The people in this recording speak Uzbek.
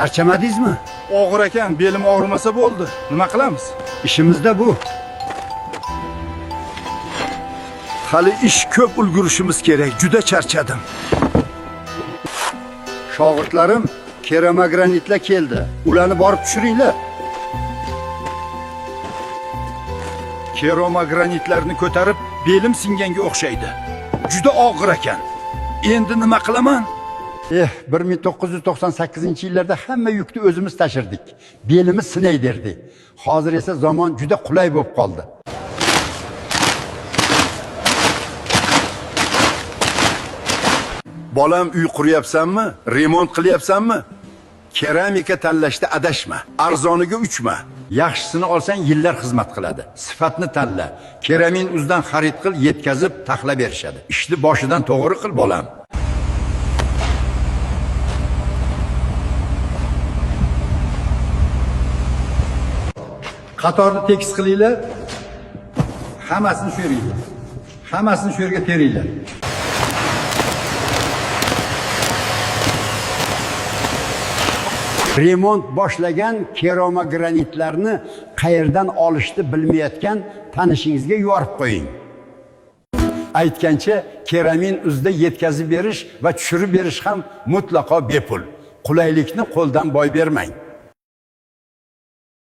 Charchamadingizmi? Og'ir ekan, belim og'rimasa bo'ldi. Nima qilamiz? İşimizde bu. Hali ish ko'p ulgurishimiz kerak. Juda charchadim. Shogirdlarim keramogranitlar keldi. Ularni borib tushiringlar. Keramogranitlarni ko'tarib, belim singanga o'xshaydi. Juda og'ir ekan. Endi nima qilaman? 1998-yillarda hamma yukni o'zimiz tashirdik. Belimiz sinay derdi. Hozir esa zamon juda qulay bo'lib qoldi. Bolam uy quryapsanmi? Remont qilyapsanmi? Keramika tanlashda adashma. Arzoniga uchma. Yaxshisini olsang yillar xizmat qiladi. Sifatni tanla. Keramin uzdan xarid qil, yetkazib, taxlab berishadi. Ishni boshidan to'g'ri qil bolam. Qatorni tekis qilinglar. Hammasini shu yerga. Hammasini shu yerga teringlar. Remont boshlagan keramogranitlarni qayerdan olishni bilmayotgan tanishingizga yuborib qo'ying. Aytgancha keramin uzda yetkazib berish va tushirib berish ham mutlaqo bepul. Qulaylikni qo'ldan boy bermang.